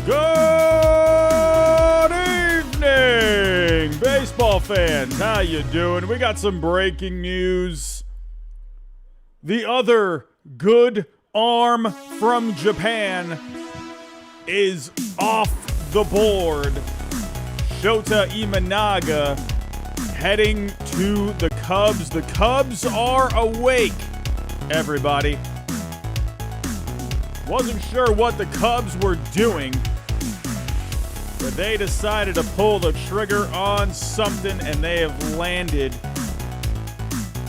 Good evening, baseball fans. How you doing? We got some breaking news. The other good arm from Japan is off the board. Shota Imanaga heading to the Cubs. The Cubs are awake, everybody. Wasn't sure what the Cubs were doing, but they decided to pull the trigger on something, and they have landed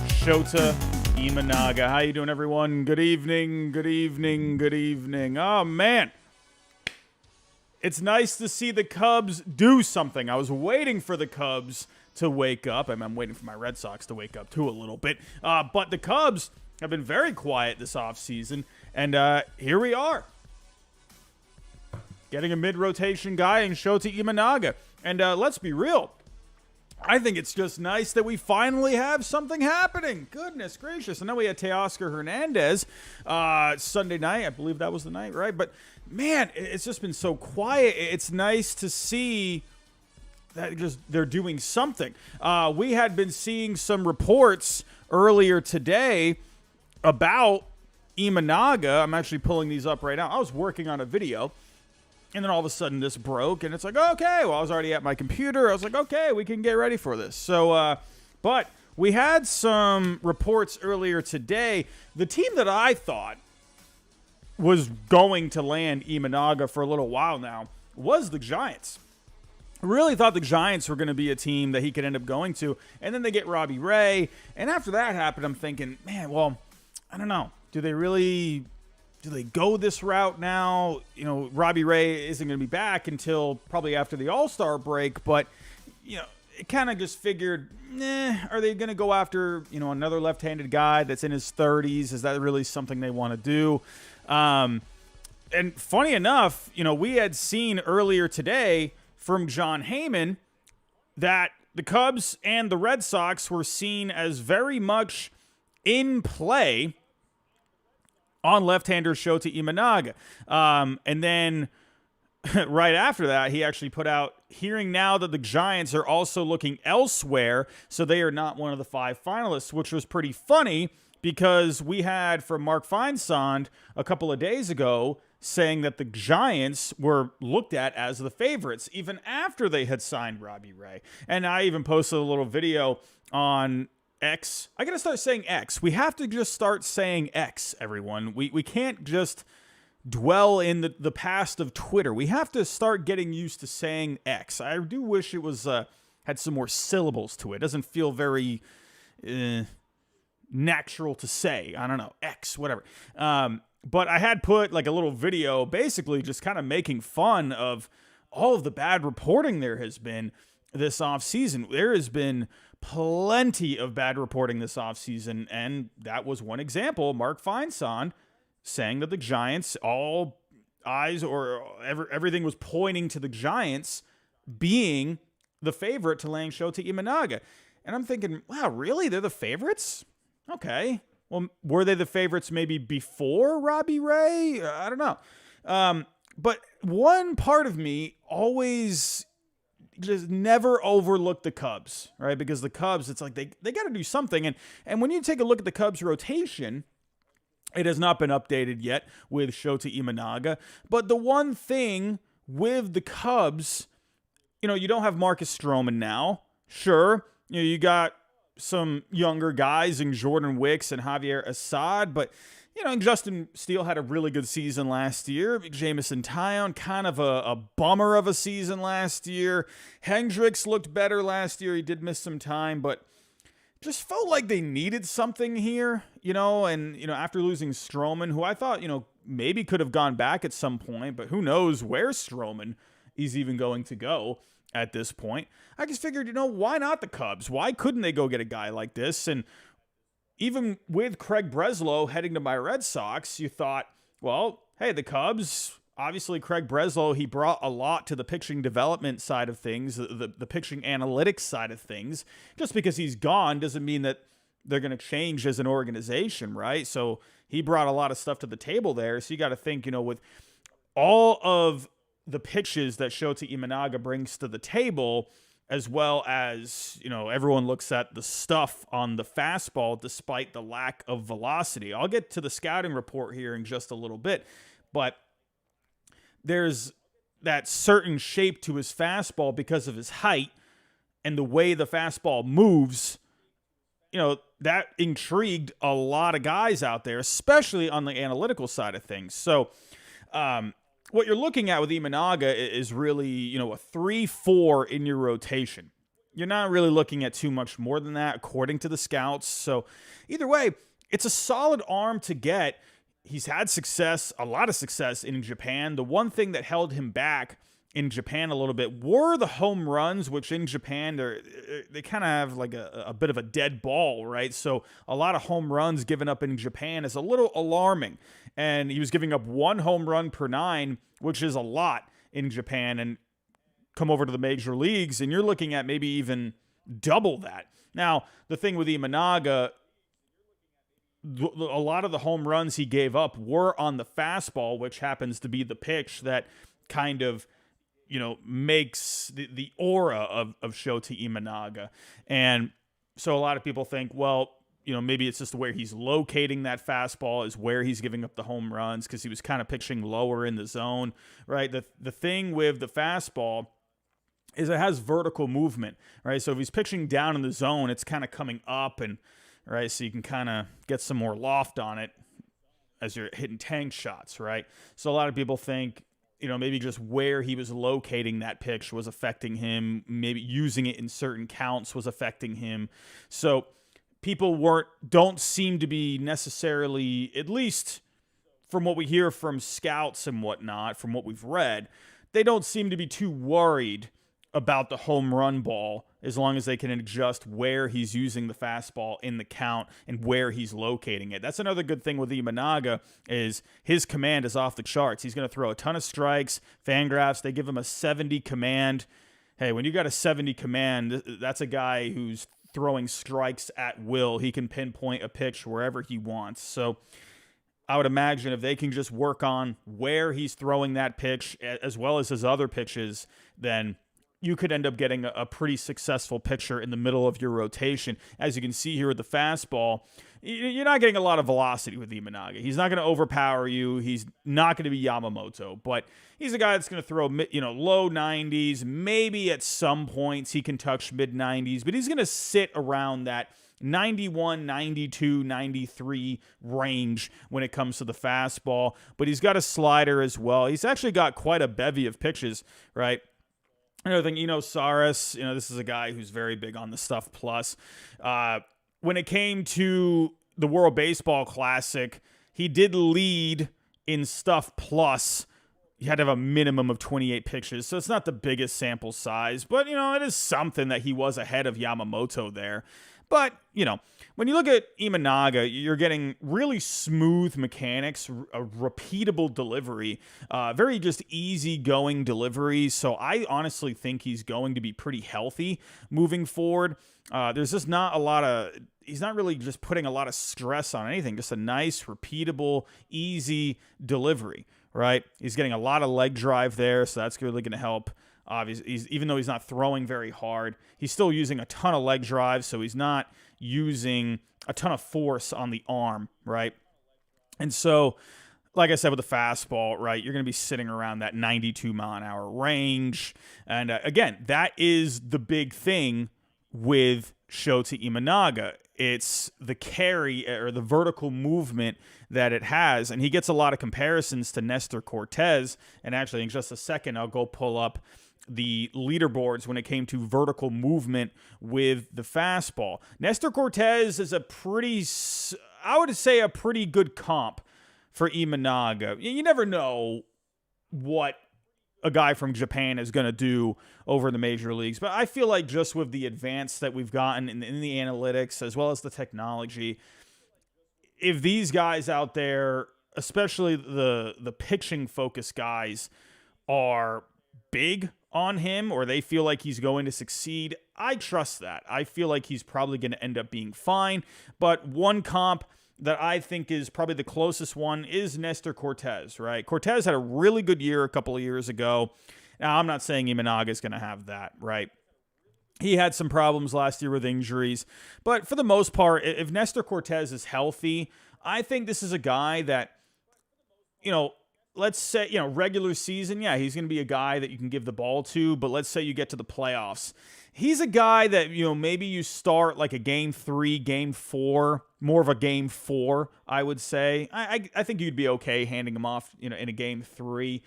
Shota Imanaga. How you doing, everyone? Good evening, good evening, good evening. Oh, man. It's nice to see the Cubs do something. I was waiting for the Cubs to wake up. I'm waiting for my Red Sox to wake up, too, a little bit. But the Cubs have been very quiet this offseason, and here we are. Getting a mid-rotation guy in Shota Imanaga. And let's be real. I think it's just nice that we finally have something happening. Goodness gracious. I know we had Teoscar Hernandez Sunday night. I believe that was the night, right? But, man, it's just been so quiet. It's nice to see that they're doing something. We had been seeing some reports earlier today about Imanaga. I'm actually pulling these up right now. I was working on a video, and then all of a sudden this broke, and it's like, okay, well, I was already at my computer. I was like, okay, we can get ready for this. So, but we had some reports earlier today. The team that I thought was going to land Imanaga for a little while now was the Giants. I really thought the Giants were going to be a team that he could end up going to, and then they get Robbie Ray, and after that happened, I'm thinking, man, well, I don't know. Do they go this route now? You know, Robbie Ray isn't going to be back until probably after the All-Star break, but, you know, it kind of just figured, are they going to go after, you know, another left-handed guy that's in his 30s? Is that really something they want to do? And funny enough, you know, we had seen earlier today from John Heyman that the Cubs and the Red Sox were seen as very much in play on left-hander Shota Imanaga. And then right after that, he actually put out, hearing now that the Giants are also looking elsewhere, so they are not one of the 5 finalists, which was pretty funny because we had from Mark Feinsand a couple of days ago saying that the Giants were looked at as the favorites even after they had signed Robbie Ray. And I even posted a little video on X. I gotta start saying X. We have to just start saying X, everyone. We can't just dwell in the past of Twitter. We have to start getting used to saying X. I do wish it was had some more syllables to it. It doesn't feel very natural to say. I don't know. X, whatever. But I had put like a little video basically just kind of making fun of all of the bad reporting there has been this offseason. There has been plenty of bad reporting this offseason, and that was one example. Mark Feinsand saying that the Giants, all eyes or everything was pointing to the Giants being the favorite to land Shota Imanaga. And I'm thinking, wow, really? They're the favorites? Okay. Well, were they the favorites maybe before Robbie Ray? I don't know. But one part of me always just never overlook the Cubs, right? Because the Cubs, it's like they got to do something. And when you take a look at the Cubs rotation, it has not been updated yet with Shota Imanaga. But the one thing with the Cubs, you know, you don't have Marcus Stroman now. Sure, you know, you got some younger guys in Jordan Wicks and Javier Assad, but you know, Justin Steele had a really good season last year. Jamison Tyone, kind of a bummer of a season last year. Hendricks looked better last year. He did miss some time, but just felt like they needed something here, you know, and, you know, after losing Stroman, who I thought, you know, maybe could have gone back at some point, but who knows where Stroman is even going to go at this point. I just figured, you know, why not the Cubs? Why couldn't they go get a guy like this? And even with Craig Breslow heading to my Red Sox, you thought, well, hey, the Cubs, obviously Craig Breslow, he brought a lot to the pitching development side of things, the pitching analytics side of things. Just because he's gone doesn't mean that they're going to change as an organization, right? So he brought a lot of stuff to the table there. So you got to think, you know, with all of the pitches that Shota Imanaga brings to the table, as well as, everyone looks at the stuff on the fastball despite the lack of velocity. I'll get to the scouting report here in just a little bit, but there's that certain shape to his fastball because of his height and the way the fastball moves. That intrigued a lot of guys out there, especially on the analytical side of things. So, what you're looking at with Imanaga is really, a 3-4 in your rotation. You're not really looking at too much more than that, according to the scouts. So either way, it's a solid arm to get. He's had success, a lot of success in Japan. The one thing that held him back in Japan a little bit were the home runs, which in Japan, they kind of have like a bit of a dead ball, right? So a lot of home runs given up in Japan is a little alarming. And he was giving up 1 home run per 9, which is a lot in Japan. And come over to the major leagues, and you're looking at maybe even double that. Now, the thing with Imanaga, a lot of the home runs he gave up were on the fastball, which happens to be the pitch that kind of makes the aura of Shota Imanaga. And so a lot of people think, well, maybe it's just where he's locating that fastball is where he's giving up the home runs, because he was kind of pitching lower in the zone, right? The thing with the fastball is it has vertical movement, right? So if he's pitching down in the zone, it's kind of coming up, and right, so you can kind of get some more loft on it as you're hitting tank shots, right? So a lot of people think, maybe just where he was locating that pitch was affecting him. Maybe using it in certain counts was affecting him. So people don't seem to be necessarily, at least from what we hear from scouts and whatnot, from what we've read, they don't seem to be too worried about the home run ball, as long as they can adjust where he's using the fastball in the count and where he's locating it. That's another good thing with Imanaga, is his command is off the charts. He's going to throw a ton of strikes. Fangraphs, they give him a 70 command. Hey, when you got a 70 command, that's a guy who's throwing strikes at will. He can pinpoint a pitch wherever he wants. So I would imagine if they can just work on where he's throwing that pitch, as well as his other pitches, then you could end up getting a pretty successful pitcher in the middle of your rotation. As you can see here with the fastball, you're not getting a lot of velocity with Imanaga. He's not going to overpower you. He's not going to be Yamamoto, but he's a guy that's going to throw low 90s. Maybe at some points he can touch mid 90s, but he's going to sit around that 91, 92, 93 range when it comes to the fastball. But he's got a slider as well. He's actually got quite a bevy of pitches, right? Another thing, Saris, this is a guy who's very big on the Stuff Plus. When it came to the World Baseball Classic, he did lead in Stuff Plus. You had to have a minimum of 28 pitches, so it's not the biggest sample size. But, it is something that he was ahead of Yamamoto there. But, when you look at Imanaga, you're getting really smooth mechanics, a repeatable delivery, very just easy-going delivery. So I honestly think he's going to be pretty healthy moving forward. There's just not a lot of... He's not really just putting a lot of stress on anything. Just a nice, repeatable, easy delivery, right? He's getting a lot of leg drive there, so that's really going to help. Even though he's not throwing very hard, he's still using a ton of leg drive, so he's not using a ton of force on the arm, right? And so, like I said, with the fastball, right, you're going to be sitting around that 92 mile an hour range. And again, that is the big thing with Shota Imanaga. It's the carry or the vertical movement that it has. And he gets a lot of comparisons to Nestor Cortez. And actually, in just a second, I'll go pull up the leaderboards when it came to vertical movement with the fastball. Nestor Cortez is a pretty good comp for Imanaga. You never know what a guy from Japan is going to do over the major leagues, but I feel like just with the advance that we've gotten in the analytics as well as the technology, if these guys out there, especially the pitching focused guys, are big on him or they feel like he's going to succeed, I trust that. I feel like he's probably going to end up being fine. But one comp that I think is probably the closest one is Nestor Cortes, right? Cortes had a really good year a couple of years ago. Now, I'm not saying Imanaga is going to have that, right? He had some problems last year with injuries. But for the most part, if Nestor Cortes is healthy, I think this is a guy that, let's say, regular season, yeah, he's going to be a guy that you can give the ball to. But let's say you get to the playoffs. He's a guy that, maybe you start like a game 3, game 4, more of a game 4, I would say. I think you'd be okay handing him off, in a game 3.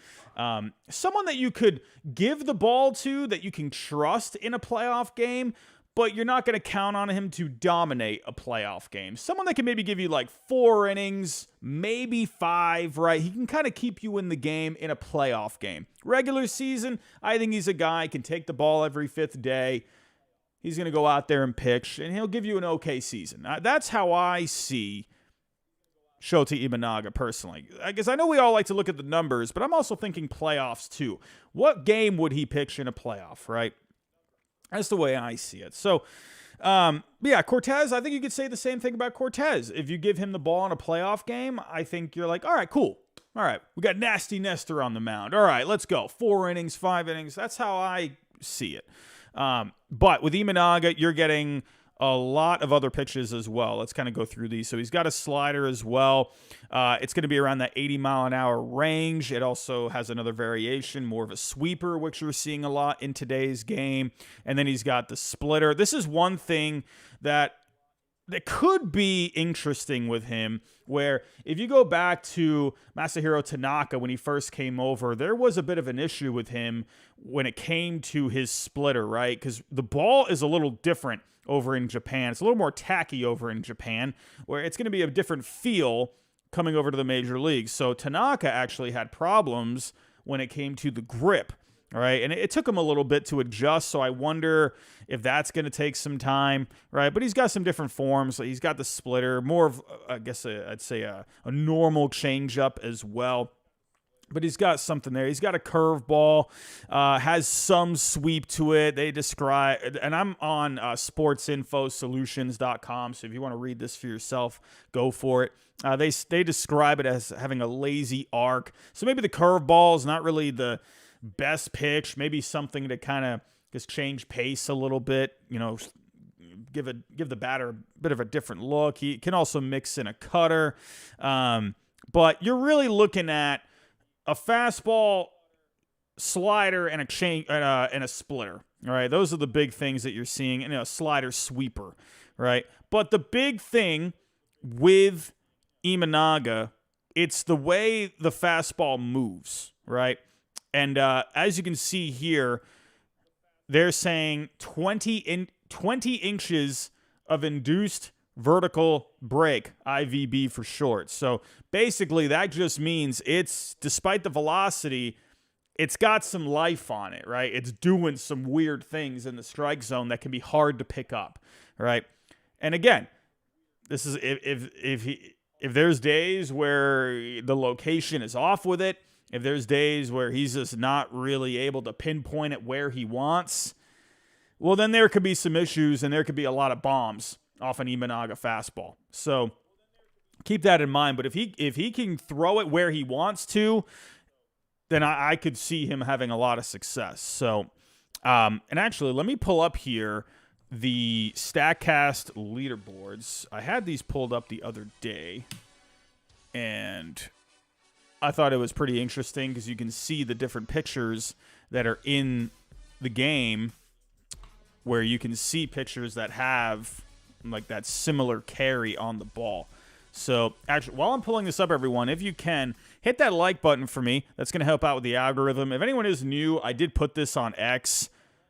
Someone that you could give the ball to, that you can trust in a playoff game, but you're not going to count on him to dominate a playoff game. Someone that can maybe give you like 4 innings, maybe 5, right? He can kind of keep you in the game in a playoff game. Regular season, I think he's a guy who can take the ball every 5th day. He's going to go out there and pitch, and he'll give you an okay season. That's how I see Shota Imanaga personally. I guess I know we all like to look at the numbers, but I'm also thinking playoffs too. What game would he pitch in a playoff, right? That's the way I see it. So, yeah, Cortes, I think you could say the same thing about Cortes. If you give him the ball in a playoff game, I think you're like, all right, cool. All right, we got Nasty Nestor on the mound. All right, let's go. 4 innings, 5 innings. That's how I see it. But with Imanaga, you're getting a lot of other pitches as well. Let's kind of go through these. So he's got a slider as well. It's going to be around that 80-mile-an-hour range. It also has another variation, more of a sweeper, which you're seeing a lot in today's game. And then he's got the splitter. This is one thing that could be interesting with him, where if you go back to Masahiro Tanaka when he first came over, there was a bit of an issue with him when it came to his splitter, right? Because the ball is a little different over in Japan. It's a little more tacky over in Japan, where it's going to be a different feel coming over to the major leagues. So Tanaka actually had problems when it came to the grip, right? And it took him a little bit to adjust, so I wonder if that's going to take some time, right? But he's got some different forms. So he's got the splitter, more of, I guess, I'd say a normal changeup as well. But he's got something there. He's got a curveball, has some sweep to it. They describe, and I'm on sportsinfosolutions.com, so if you want to read this for yourself, go for it. They describe it as having a lazy arc. So maybe the curveball is not really the best pitch. Maybe something to kind of just change pace a little bit, give the batter a bit of a different look. He can also mix in a cutter. But you're really looking at a fastball, slider, and a splitter. All right, those are the big things that you're seeing, and a slider sweeper, right? But the big thing with Imanaga, it's the way the fastball moves, right? And as you can see here, they're saying 20 inches of induced vertical break, IVB for short. So basically that just means it's, despite the velocity, it's got some life on it, right? It's doing some weird things in the strike zone that can be hard to pick up, right? And again, this is if there's days where the location is off with it, if there's days where he's just not really able to pinpoint it where he wants, well, then there could be some issues and there could be a lot of bombs off an Imanaga fastball. So keep that in mind. But if he can throw it where he wants to, then I could see him having a lot of success. So, and actually, let me pull up here the StatCast leaderboards. I had these pulled up the other day, and I thought it was pretty interesting because you can see the different pictures that are in the game, where you can see pictures that have like that similar carry on the ball. So actually, while I'm pulling this up, everyone, if you can, hit that like button for me. That's going to help out with the algorithm. If anyone is new, I did put this on X,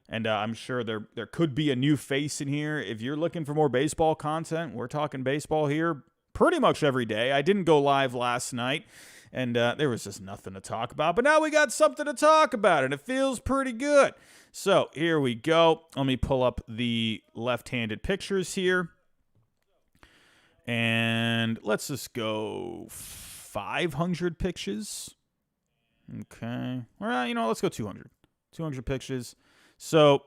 and I'm sure there could be a new face in here. If you're looking for more baseball content, we're talking baseball here pretty much every day. I didn't go live last night, and there was just nothing to talk about. But now we got something to talk about, and it feels pretty good. So here we go. Let me pull up the left-handed pictures here. And let's just go 500 pitches. Okay. All right, let's go 200. 200 pitches. So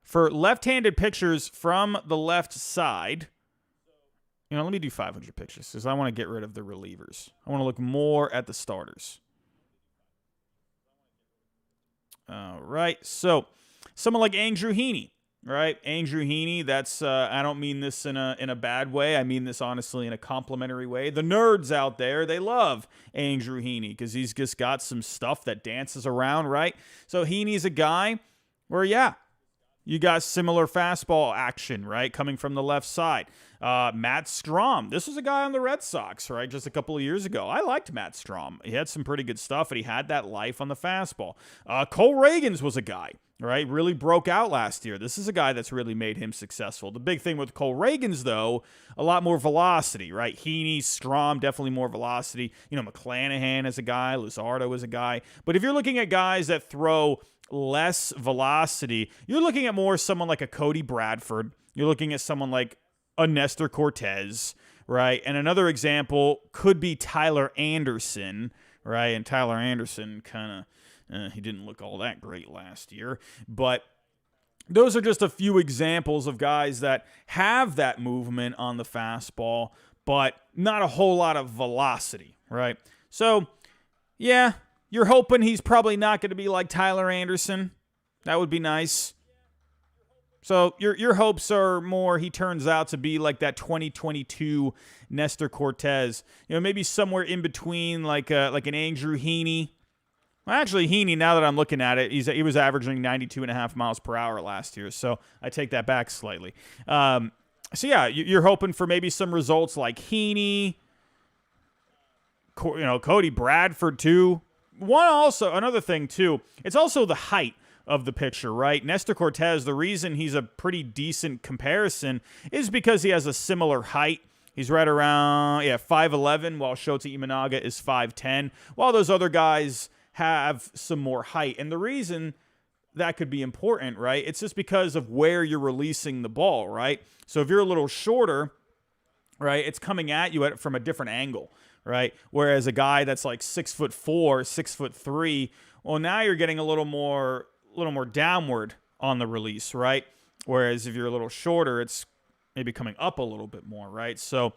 for left-handed pitchers from the left side, let me do 500 pitches because I want to get rid of the relievers. I want to look more at the starters. All right. So someone like Andrew Heaney, right? Andrew Heaney, that's I don't mean this in a bad way. I mean this honestly in a complimentary way. The nerds out there, they love Andrew Heaney because he's just got some stuff that dances around, right? So Heaney's a guy where, yeah, you got similar fastball action, right, coming from the left side. Matt Strahm, this was a guy on the Red Sox, right, just a couple of years ago. I liked Matt Strahm. He had some pretty good stuff, and he had that life on the fastball. Cole Reagans was a guy, right, really broke out last year. This is a guy that's really made him successful. The big thing with Cole Reagans, though, a lot more velocity, right? Heaney, Strahm, definitely more velocity. McClanahan is a guy. Luzardo is a guy. But if you're looking at guys that throw less velocity, you're looking at more someone like a Cody Bradford. You're looking at someone like a Nestor Cortez, right? And another example could be Tyler Anderson, right? And Tyler Anderson kind of, he didn't look all that great last year. But those are just a few examples of guys that have that movement on the fastball, but not a whole lot of velocity, right? So, yeah, you're hoping he's probably not going to be like Tyler Anderson. That would be nice. So your hopes are more he turns out to be like that 2022 Nestor Cortez. Maybe somewhere in between like an Andrew Heaney. Well, actually, Heaney, now that I'm looking at it, he was averaging 92.5 miles per hour last year. So I take that back slightly. So, yeah, you're hoping for maybe some results like Heaney, Cody Bradford, too. Another thing, too, it's also the height of the pitcher, right? Nestor Cortez, the reason he's a pretty decent comparison is because he has a similar height. He's right around, 5'11", while Shota Imanaga is 5'10", while those other guys have some more height. And the reason that could be important, right? It's just because of where you're releasing the ball, right? So if you're a little shorter, right, it's coming at you from a different angle, right? Whereas a guy that's like 6'4", 6'3", well, now you're getting a little more downward on the release, right? Whereas if you're a little shorter, it's maybe coming up a little bit more, right? So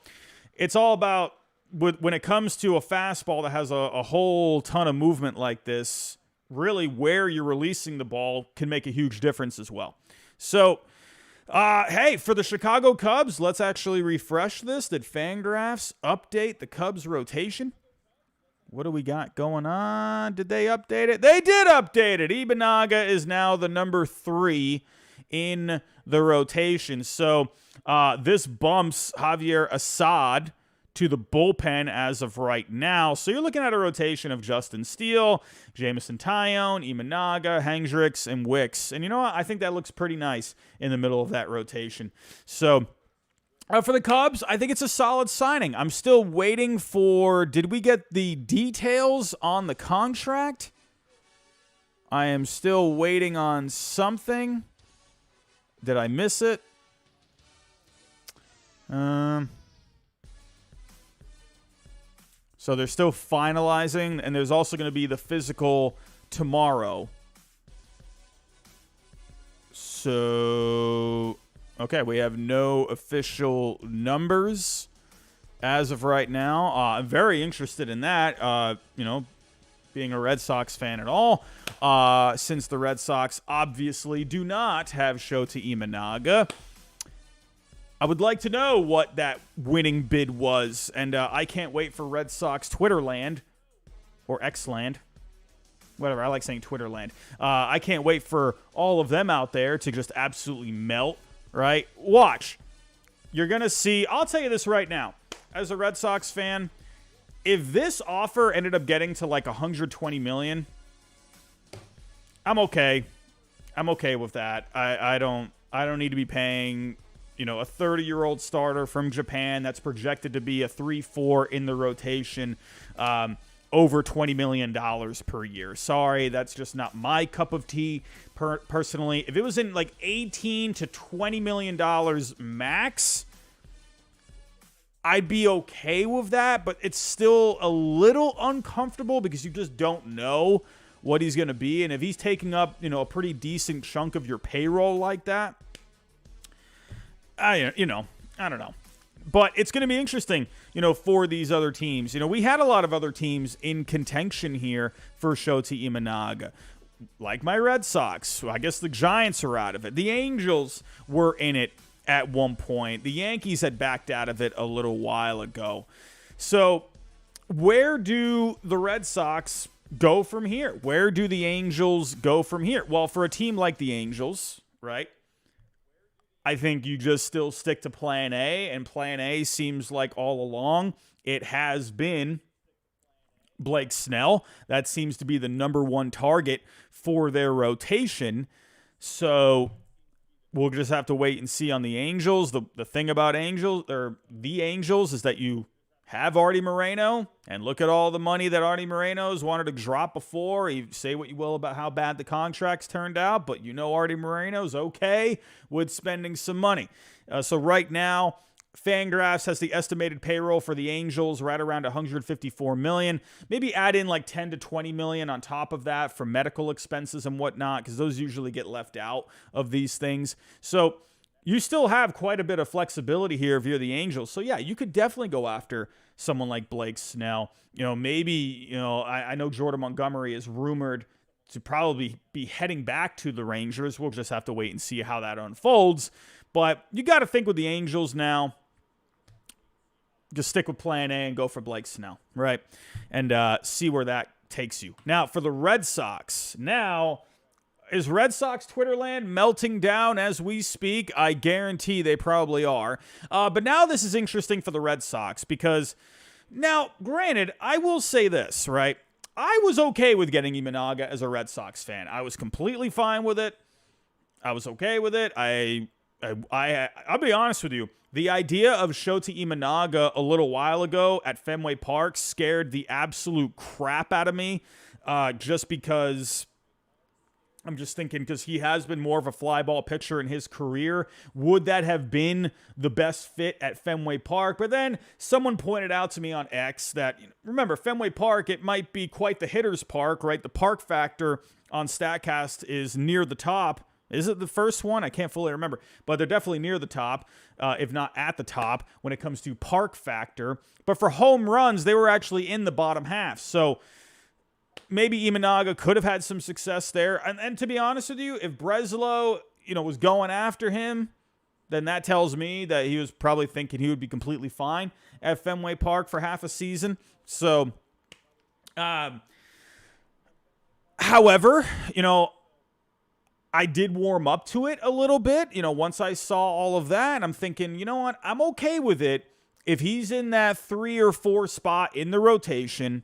it's all about, when it comes to a fastball that has a whole ton of movement like this, really where you're releasing the ball can make a huge difference as well. So, hey, for the Chicago Cubs, let's actually refresh this. Did Fangraphs update the Cubs rotation? What do we got going on? Did they update it? They did update it. Imanaga is now the number 3 in the rotation. So this bumps Javier Assad to the bullpen as of right now. So you're looking at a rotation of Justin Steele, Jameson Taillon, Imanaga, Hendricks, and Wicks. And you know what? I think that looks pretty nice in the middle of that rotation. So for the Cubs, I think it's a solid signing. I'm still waiting for... Did we get the details on the contract? I am still waiting on something. Did I miss it? So they're still finalizing, and there's also going to be the physical tomorrow. So, okay, we have no official numbers as of right now. I'm very interested in that, being a Red Sox fan at all, since the Red Sox obviously do not have Shota Imanaga. I would like to know what that winning bid was, and I can't wait for Red Sox Twitter land, or X land, whatever. I like saying Twitter land. I can't wait for all of them out there to just absolutely melt, right? Watch. You're going to see, I'll tell you this right now, as a Red Sox fan, if this offer ended up getting to like $120 million, I'm okay. I'm okay with that. I don't need to be paying... a 30-year-old starter from Japan that's projected to be a 3-4 in the rotation, over $20 million per year. Sorry, that's just not my cup of tea personally. If it was in like $18 to $20 million max, I'd be okay with that, but it's still a little uncomfortable because you just don't know what he's going to be. And if he's taking up, a pretty decent chunk of your payroll like that, I don't know. But it's going to be interesting, for these other teams. We had a lot of other teams in contention here for Shota Imanaga. Like my Red Sox. I guess the Giants are out of it. The Angels were in it at one point. The Yankees had backed out of it a little while ago. So where do the Red Sox go from here? Where do the Angels go from here? Well, for a team like the Angels, right, I think you just still stick to plan A, and plan A seems like all along it has been Blake Snell. That seems to be the number one target for their rotation. So we'll just have to wait and see on the Angels. The thing about the Angels is that you have Artie Moreno, and look at all the money that Artie Moreno's wanted to drop before. You say what you will about how bad the contracts turned out, but Artie Moreno's okay with spending some money. So right now, Fangraphs has the estimated payroll for the Angels right around $154 million. Maybe add in like $10 to $20 million on top of that for medical expenses and whatnot, because those usually get left out of these things. So you still have quite a bit of flexibility here if you're the Angels. So yeah, you could definitely go after someone like Blake Snell. Maybe, I know Jordan Montgomery is rumored to probably be heading back to the Rangers. We'll just have to wait and see how that unfolds. But you got to think with the Angels now, just stick with plan A and go for Blake Snell, right? And see where that takes you. Now, for the Red Sox. Is Red Sox Twitterland melting down as we speak? I guarantee they probably are. But now this is interesting for the Red Sox because, now, granted, I will say this, right? I was okay with getting Imanaga as a Red Sox fan. I was completely fine with it. I was okay with it. I'll be honest with you. The idea of Shota Imanaga a little while ago at Fenway Park scared the absolute crap out of me, just because I'm just thinking, because he has been more of a fly ball pitcher in his career. Would that have been the best fit at Fenway Park? But then someone pointed out to me on X that, remember, Fenway Park, it might be quite the hitter's park, right? The park factor on StatCast is near the top. Is it the first one? I can't fully remember, but they're definitely near the top, if not at the top, when it comes to park factor. But for home runs, they were actually in the bottom half. So maybe Imanaga could have had some success there. And to be honest with you, if Breslow, was going after him, then that tells me that he was probably thinking he would be completely fine at Fenway Park for half a season. So, however, I did warm up to it a little bit, once I saw all of that. I'm thinking, you know what? I'm okay with it if he's in that 3 or 4 spot in the rotation,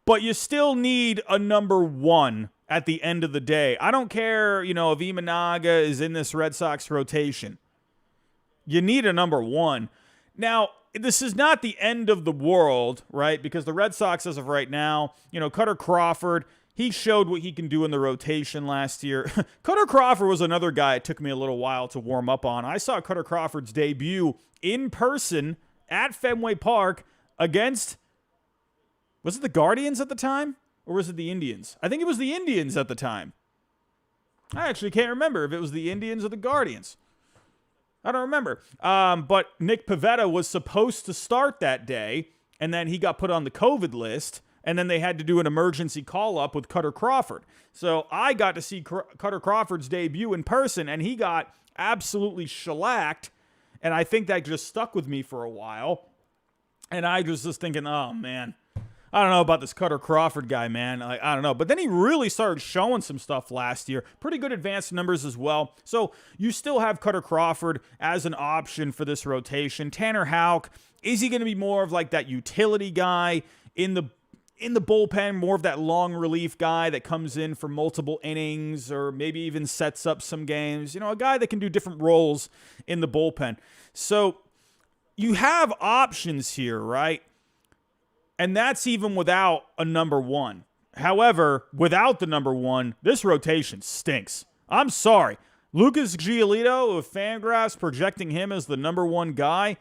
but you still need a number one at the end of the day. I don't care, if Imanaga is in this Red Sox rotation. You need a number one. Now, this is not the end of the world, right? Because the Red Sox, as of right now, Cutter Crawford, he showed what he can do in the rotation last year. Cutter Crawford was another guy it took me a little while to warm up on. I saw Cutter Crawford's debut in person at Fenway Park against, was it the Guardians at the time? Or was it the Indians? I think it was the Indians at the time. I actually can't remember if it was the Indians or the Guardians. I don't remember. But Nick Pivetta was supposed to start that day, and then he got put on the COVID list. And then they had to do an emergency call-up with Cutter Crawford. So I got to see Cutter Crawford's debut in person, and he got absolutely shellacked. And I think that just stuck with me for a while. And I was just thinking, oh, man, I don't know about this Cutter Crawford guy, man. I don't know. But then he really started showing some stuff last year. Pretty good advanced numbers as well. So you still have Cutter Crawford as an option for this rotation. Tanner Houck, is he going to be more of like that utility guy in the bullpen, more of that long relief guy that comes in for multiple innings or maybe even sets up some games, a guy that can do different roles in the bullpen. So you have options here, right? And that's even without a number one. However, without the number one, this rotation stinks. I'm sorry. Lucas Giolito of Fangraphs projecting him as the number one guy,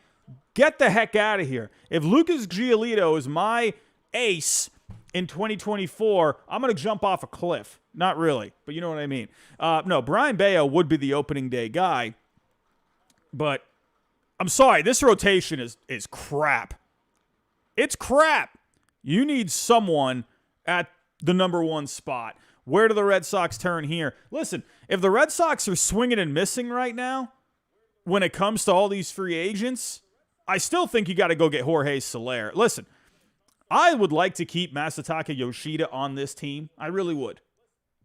get the heck out of here. If Lucas Giolito is my ace in 2024, I'm going to jump off a cliff. Not really, but you know what I mean. No, Brian Bayo would be the opening day guy, but I'm sorry, this rotation is crap. It's crap. You need someone at the number one spot. Where do the Red Sox turn here? Listen, if the Red Sox are swinging and missing right now when it comes to all these free agents, I still think you got to go get Jorge Soler. Listen, I would like to keep Masataka Yoshida on this team. I really would.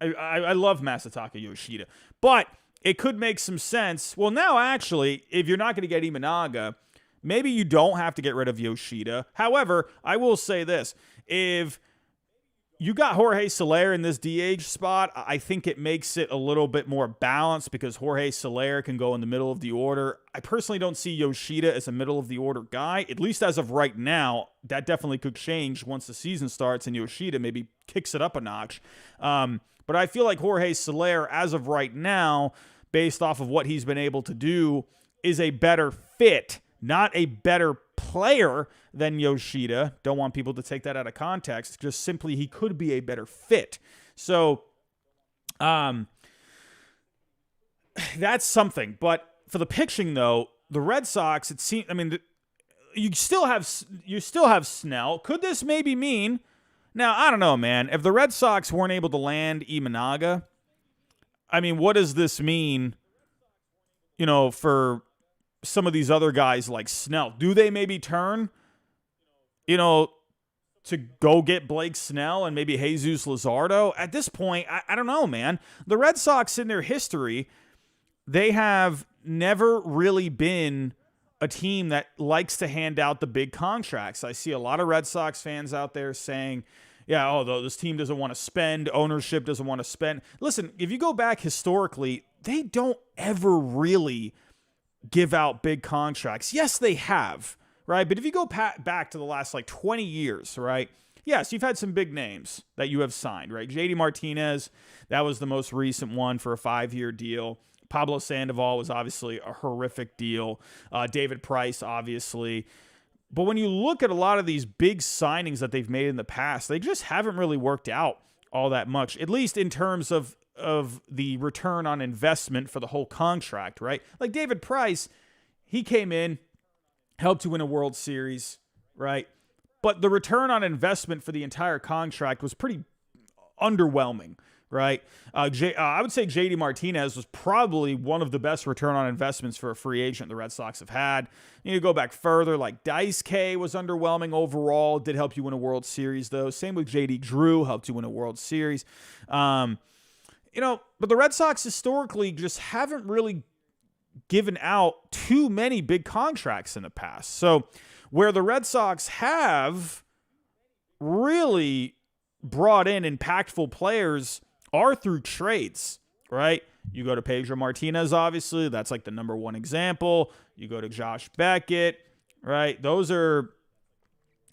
I love Masataka Yoshida. But it could make some sense. Well, now, actually, if you're not going to get Imanaga, maybe you don't have to get rid of Yoshida. However, I will say this. If you got Jorge Soler in this DH spot, I think it makes it a little bit more balanced because Jorge Soler can go in the middle of the order. I personally don't see Yoshida as a middle of the order guy, at least as of right now. That definitely could change once the season starts and Yoshida maybe kicks it up a notch. But I feel like Jorge Soler, as of right now, based off of what he's been able to do, is a better fit, not a better player than Yoshida. Don't want people to take that out of context. Just simply, he could be a better fit. So, that's something. But for the pitching, though, the Red Sox, it seems. I mean, you still have Snell. Could this maybe mean? Now, I don't know, man. If the Red Sox weren't able to land Imanaga, I mean, what does this mean, for some of these other guys like Snell? Do they maybe turn, to go get Blake Snell and maybe Jesus Luzardo? At this point, I don't know, man. The Red Sox, in their history, they have never really been a team that likes to hand out the big contracts. I see a lot of Red Sox fans out there saying, this team doesn't want to spend, ownership doesn't want to spend. Listen, if you go back historically, they don't ever really give out big contracts. Yes, they have, right? But if you go back to the last 20 years, right? Yes, you've had some big names that you have signed, right? JD Martinez, that was the most recent one for a 5-year deal. Pablo Sandoval was obviously a horrific deal. David Price, obviously. But when you look at a lot of these big signings that they've made in the past, they just haven't really worked out all that much, at least in terms of the return on investment for the whole contract, right? Like David Price, he came in, helped to win a World Series, right? But the return on investment for the entire contract was pretty underwhelming, right? I would say JD Martinez was probably one of the best return on investments for a free agent the Red Sox have had. You need to go back further, like Dice K was underwhelming overall, did help you win a World Series though. Same with JD Drew, helped you win a World Series. But the Red Sox historically just haven't really given out too many big contracts in the past. So where the Red Sox have really brought in impactful players are through trades, right? You go to Pedro Martinez, obviously. That's like the number one example. You go to Josh Beckett, right? Those are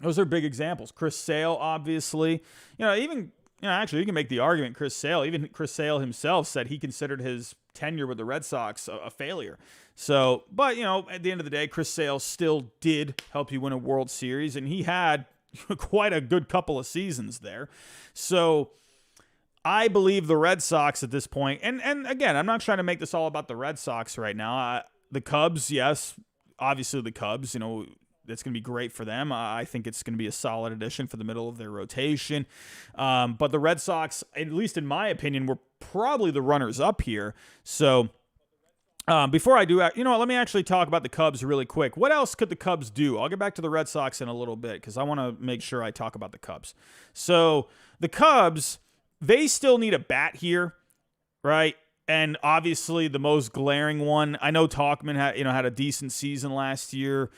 big examples. Chris Sale, obviously. Actually, you can make the argument Chris Sale himself said he considered his tenure with the Red Sox a failure. So, but, at the end of the day, Chris Sale still did help you win a World Series, and he had quite a good couple of seasons there. So I believe the Red Sox at this point, and again, I'm not trying to make this all about the Red Sox right now. The Cubs, yes, obviously the Cubs, that's going to be great for them. I think it's going to be a solid addition for the middle of their rotation. But the Red Sox, at least in my opinion, were probably the runners up here. So before I do, let me actually talk about the Cubs really quick. What else could the Cubs do? I'll get back to the Red Sox in a little bit because I want to make sure I talk about the Cubs. So the Cubs, they still need a bat here, right? And obviously the most glaring one, I know Tauchman had a decent season last year.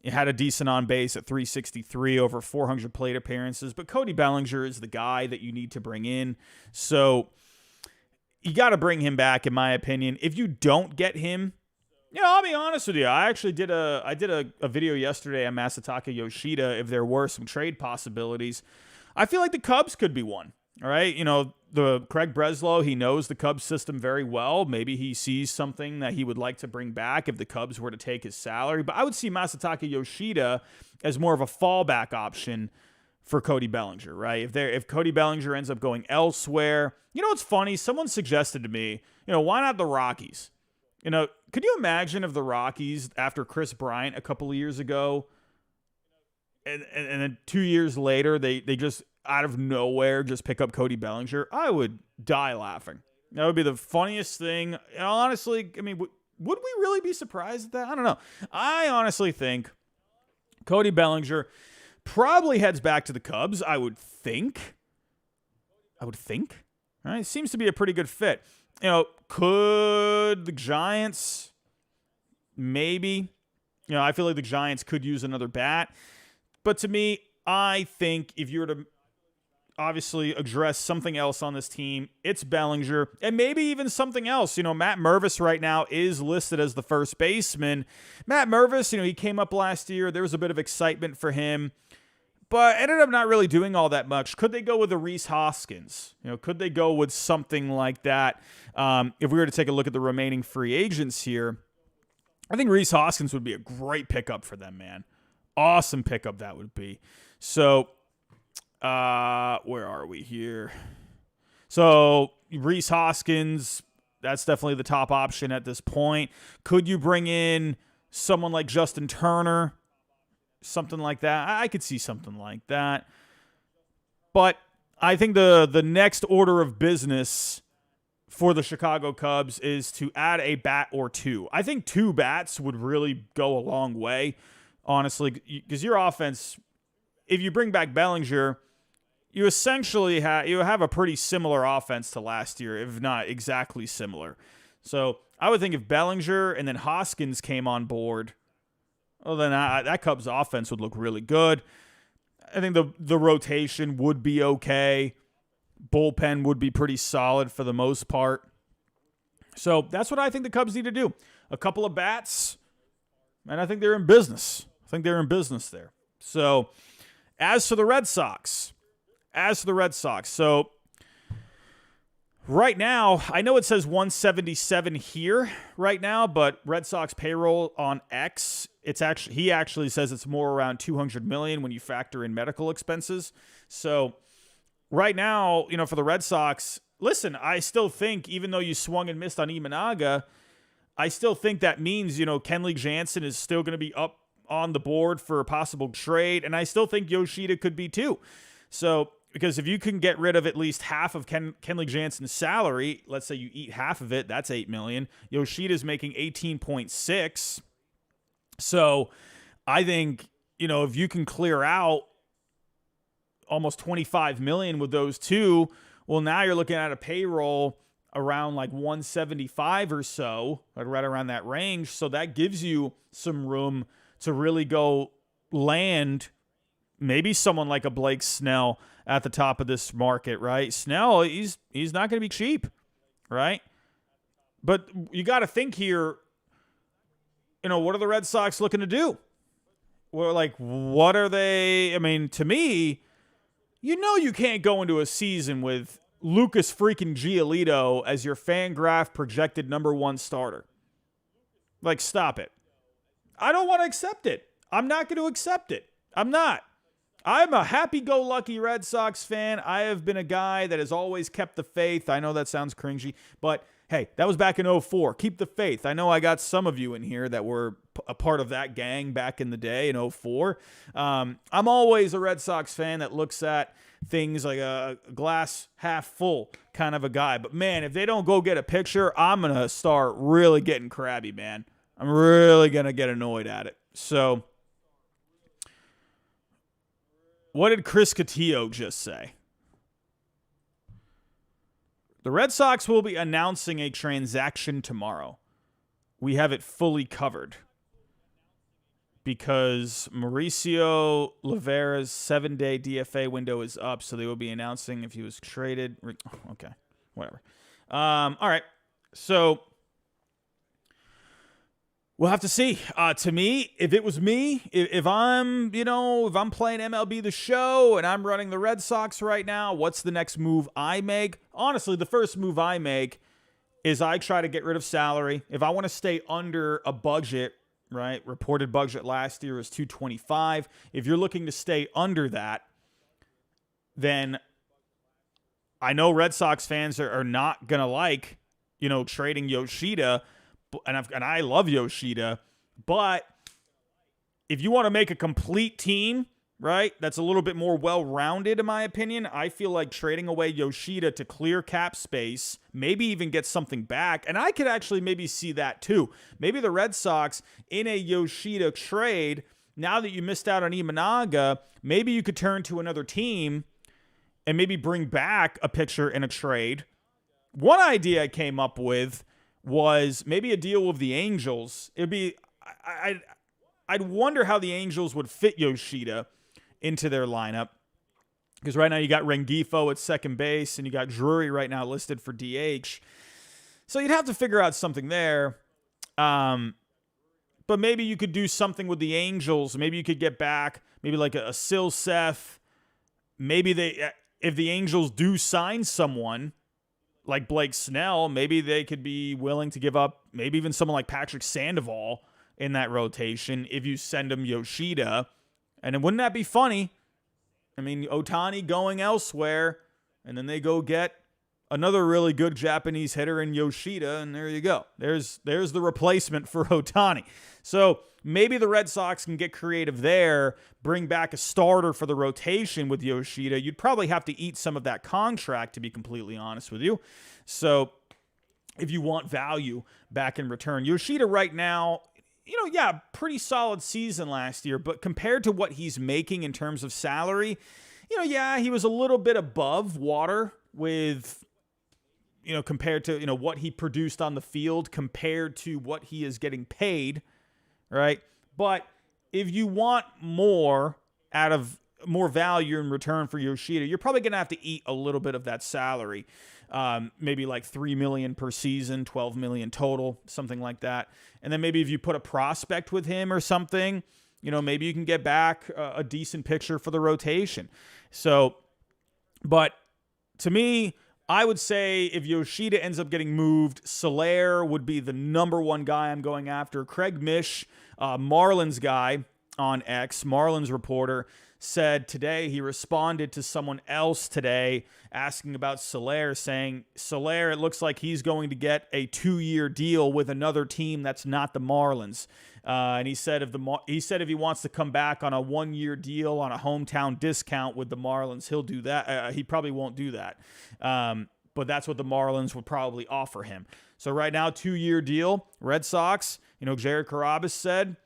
He had a decent on base at 363 over 400 plate appearances, but Cody Bellinger is the guy that you need to bring in. So you got to bring him back, in my opinion. If you don't get him, I'll be honest with you. I actually did a video yesterday on Masataka Yoshida if there were some trade possibilities. I feel like the Cubs could be one. All right, the Craig Breslow, he knows the Cubs system very well. Maybe he sees something that he would like to bring back if the Cubs were to take his salary. But I would see Masataka Yoshida as more of a fallback option for Cody Bellinger, right? If Cody Bellinger ends up going elsewhere, what's funny? Someone suggested to me, why not the Rockies? Could you imagine if the Rockies, after Chris Bryant a couple of years ago, and then 2 years later, they just out of nowhere just pick up Cody Bellinger? I would die laughing. That would be the funniest thing. Honestly, I mean, would we really be surprised at that? I don't know. I honestly think Cody Bellinger probably heads back to the Cubs, I would think. Right? It seems to be a pretty good fit. Could the Giants? Maybe. I feel like the Giants could use another bat. But to me, I think if you were to obviously address something else on this team, it's Bellinger, and maybe even something else. Matt Mervis right now is listed as the first baseman. Matt Mervis, he came up last year. There was a bit of excitement for him, but ended up not really doing all that much. Could they go with a Rhys Hoskins? Could they go with something like that? If we were to take a look at the remaining free agents here, I think Rhys Hoskins would be a great pickup for them, man. Awesome pickup that would be. So, where are we here? So, Rhys Hoskins, that's definitely the top option at this point. Could you bring in someone like Justin Turner? Something like that. I could see something like that. But I think the next order of business for the Chicago Cubs is to add a bat or two. I think 2 bats would really go a long way, honestly, because your offense, if you bring back Bellinger, you essentially have a pretty similar offense to last year, if not exactly similar. So I would think if Bellinger and then Hoskins came on board, well, then that Cubs offense would look really good. I think the rotation would be okay. Bullpen would be pretty solid for the most part. So that's what I think the Cubs need to do. A couple of bats, and I think they're in business. There. So as for the Red Sox, so right now, I know it says 177 here right now, but Red Sox payroll on X, he actually says it's more around 200 million when you factor in medical expenses. So right now, for the Red Sox, listen, I still think, even though you swung and missed on Imanaga, I still think that means, Kenley Jansen is still going to be up on the board for a possible trade, and I still think Yoshida could be too. So, because if you can get rid of at least half of Kenley Jansen's salary, let's say you eat half of it, that's $8 million. Yoshida's making 18.6. So I think, if you can clear out almost 25 million with those two, well, now you're looking at a payroll around like 175 or so, like right around that range. So that gives you some room to really go land maybe someone like a Blake Snell at the top of this market, right? Snell, he's not going to be cheap, right? But you got to think here, what are the Red Sox looking to do? Well, what are they? I mean, to me, you can't go into a season with Lucas freaking Giolito as your FanGraph projected number 1 starter. Stop it. I don't want to accept it. I'm not going to accept it. I'm not. I'm a happy-go-lucky Red Sox fan. I have been a guy that has always kept the faith. I know that sounds cringy, but hey, that was back in 2004. Keep the faith. I know I got some of you in here that were a part of that gang back in the day in 2004. I'm always a Red Sox fan that looks at things like a glass half full kind of a guy. But, man, if they don't go get a picture, I'm going to start really getting crabby, man. I'm really going to get annoyed at it. So, what did Chris Cotillo just say? The Red Sox will be announcing a transaction tomorrow. We have it fully covered because Mauricio Rivera's 7-day DFA window is up, so they will be announcing if he was traded. Okay, whatever. All right, so we'll have to see. To me, if it was me, if I'm playing MLB The Show and I'm running the Red Sox right now, what's the next move I make? Honestly, the first move I make is I try to get rid of salary. If I want to stay under a budget, right? Reported budget last year was 225. If you're looking to stay under that, then I know Red Sox fans are not going to like, trading Yoshida. and I love Yoshida, but if you want to make a complete team, right, that's a little bit more well-rounded, in my opinion, I feel like trading away Yoshida to clear cap space, maybe even get something back, and I could actually maybe see that too. Maybe the Red Sox, in a Yoshida trade, now that you missed out on Imanaga, maybe you could turn to another team and maybe bring back a pitcher in a trade. One idea I came up with was maybe a deal with the Angels. It'd be, I'd wonder how the Angels would fit Yoshida into their lineup. Because right now you got Rengifo at second base, and you got Drury right now listed for DH. So you'd have to figure out something there. But maybe you could do something with the Angels. Maybe you could get back maybe like a Silseth. Maybe if the Angels do sign someone like Blake Snell, maybe they could be willing to give up maybe even someone like Patrick Sandoval in that rotation if you send them Yoshida. And wouldn't that be funny? I mean, Ohtani going elsewhere, and then they go get another really good Japanese hitter in Yoshida, and there you go. There's the replacement for Ohtani. So maybe the Red Sox can get creative there, bring back a starter for the rotation with Yoshida. You'd probably have to eat some of that contract, to be completely honest with you. So if you want value back in return, Yoshida right now, pretty solid season last year, but compared to what he's making in terms of salary, he was a little bit above water with, compared to, what he produced on the field compared to what he is getting paid, right? But if you want more value in return for Yoshida, you're probably going to have to eat a little bit of that salary. Maybe like $3 million per season, $12 million total, something like that. And then maybe if you put a prospect with him or something, maybe you can get back a decent pitcher for the rotation. So, but to me, I would say if Yoshida ends up getting moved, Soler would be the number one guy I'm going after. Craig Mish, Marlins guy on X, Marlins reporter, said today, he responded to someone else today asking about Soler, saying, Soler, it looks like he's going to get a 2-year deal with another team that's not the Marlins. And he said if he wants to come back on a 1-year deal on a hometown discount with the Marlins, he'll do that. He probably won't do that. But that's what the Marlins would probably offer him. So right now, 2-year deal. Red Sox, Jared Carrabis said,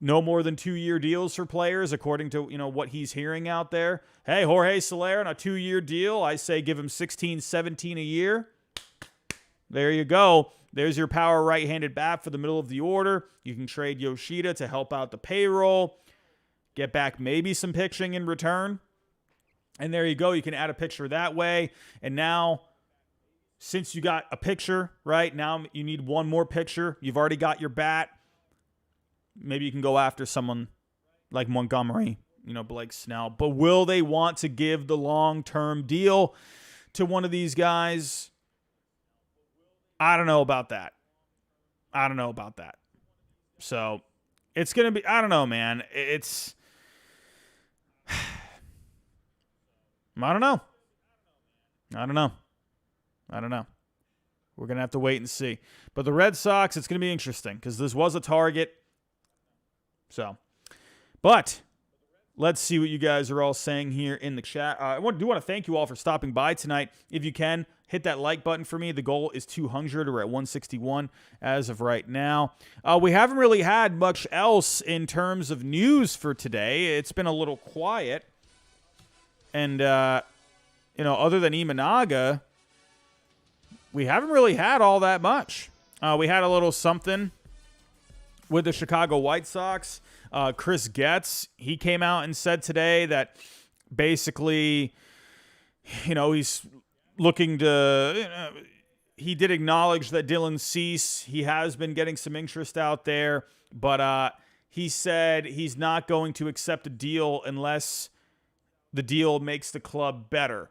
no more than 2-year deals for players, according to, what he's hearing out there. Hey, Jorge Soler on a 2-year deal. I say give him 16, 17 a year. There you go. There's your power right-handed bat for the middle of the order. You can trade Yoshida to help out the payroll. Get back maybe some pitching in return. And there you go. You can add a pitcher that way. And now, since you got a pitcher, right, now you need one more pitcher. You've already got your bat. Maybe you can go after someone like Montgomery, Blake Snell. But will they want to give the long-term deal to one of these guys? I don't know about that. So it's going to be, I don't know, man. I don't know. We're going to have to wait and see. But the Red Sox, it's going to be interesting because this was a target. So, but let's see what you guys are all saying here in the chat. I do want to thank you all for stopping by tonight. If you can, hit that like button for me. The goal is 200. We're at 161 as of right now. We haven't really had much else in terms of news for today. It's been a little quiet. And, other than Imanaga, we haven't really had all that much. We had a little something with the Chicago White Sox. Chris Getz, he came out and said today that basically, he's looking to, he did acknowledge that Dylan Cease, he has been getting some interest out there, but he said he's not going to accept a deal unless the deal makes the club better.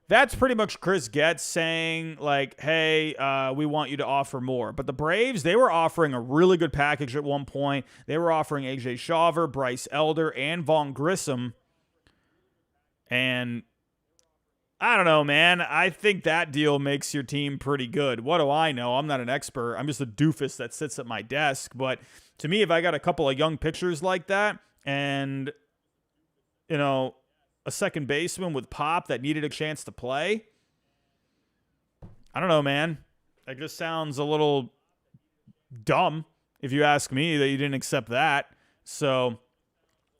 That's pretty much Chris Getz saying, like, hey, we want you to offer more. But the Braves, they were offering a really good package at one point. They were offering A.J. Shawver, Bryce Elder, and Vaughn Grissom. And, I don't know, man. I think that deal makes your team pretty good. What do I know? I'm not an expert. I'm just a doofus that sits at my desk. But to me, if I got a couple of young pitchers like that and, a second baseman with pop that needed a chance to play, I don't know, man. That just sounds a little dumb, if you ask me, that you didn't accept that. So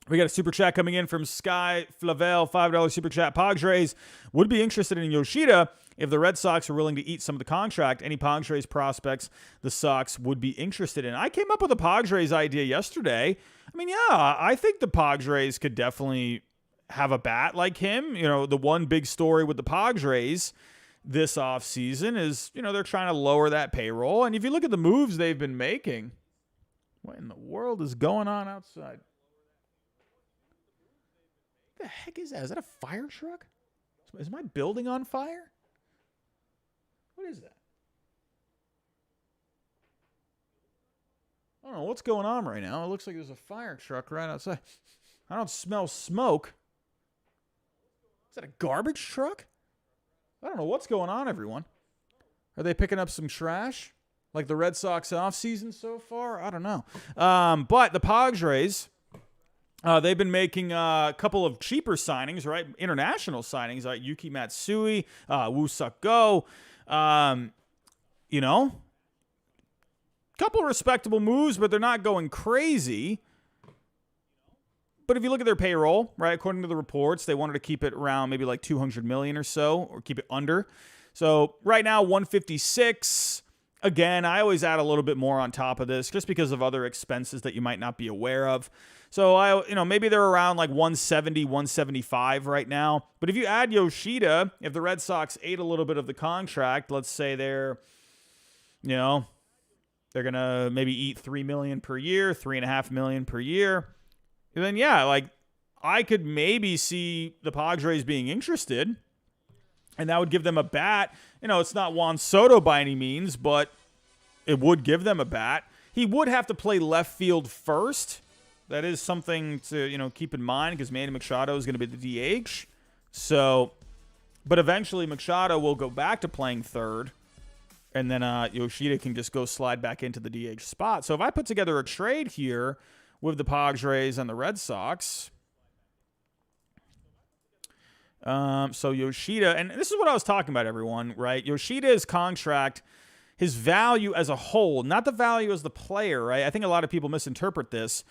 we got a super chat coming in from Sky Flavel, $5 super chat. Padres would be interested in Yoshida if the Red Sox are willing to eat some of the contract. Any Padres prospects the Sox would be interested in. I came up with a Padres idea yesterday. I mean, yeah, I think the Padres could definitely have a bat like him. The one big story with the Padres this offseason is, they're trying to lower that payroll. And if you look at the moves they've been making, what in the world is going on outside? What the heck is that? Is that a fire truck? Is my building on fire? What is that? I don't know what's going on right now. It looks like there's a fire truck right outside. I don't smell smoke. Is that a garbage truck? I don't know what's going on, everyone. Are they picking up some trash like the Red Sox offseason so far? I don't know. But the Padres, they've been making a couple of cheaper signings, right? International signings like Yuki Matsui, Woo Suk Go. Couple respectable moves, but they're not going crazy. But if you look at their payroll, right, according to the reports, they wanted to keep it around maybe like $200 million or so, or keep it under. So right now, 156. Again, I always add a little bit more on top of this just because of other expenses that you might not be aware of. So maybe they're around like 170, 175 right now. But if you add Yoshida, if the Red Sox ate a little bit of the contract, let's say they're going to maybe eat $3 million per year, $3.5 million per year. And then, yeah, like I could maybe see the Padres being interested, and that would give them a bat. It's not Juan Soto by any means, but it would give them a bat. He would have to play left field first. That is something to, keep in mind because Manny Machado is going to be the DH. So, but eventually Machado will go back to playing third, and then Yoshida can just go slide back into the DH spot. So if I put together a trade here with the Padres and the Red Sox. So Yoshida, and this is what I was talking about, everyone, right? Yoshida's contract, his value as a whole, not the value as the player, right? I think a lot of people misinterpret this.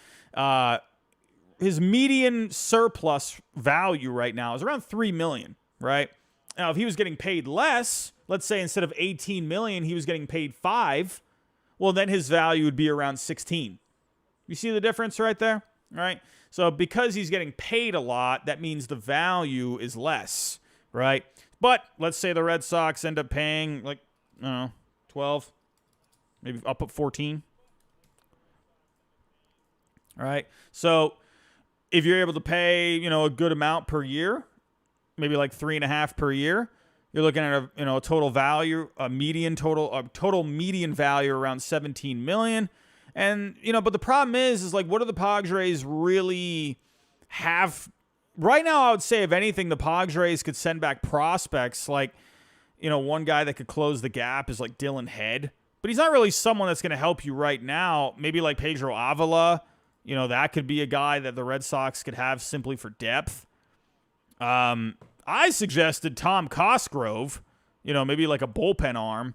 His median surplus value right now is around $3 million, right? Now, if he was getting paid less, let's say instead of $18 million, he was getting paid $5 million, well, then his value would be around $16 million. You see the difference right there? Right? So because he's getting paid a lot, that means the value is less, right? But let's say the Red Sox end up paying like, 12, maybe up at 14. All right. So if you're able to pay, a good amount per year, maybe like 3.5 per year, you're looking at a total value, total median value around $17 million. And, but the problem is like, what do the Padres really have? Right now, I would say, if anything, the Padres could send back prospects. Like, one guy that could close the gap is like Dylan Head. But he's not really someone that's going to help you right now. Maybe like Pedro Avila. That could be a guy that the Red Sox could have simply for depth. I suggested Tom Cosgrove, maybe like a bullpen arm,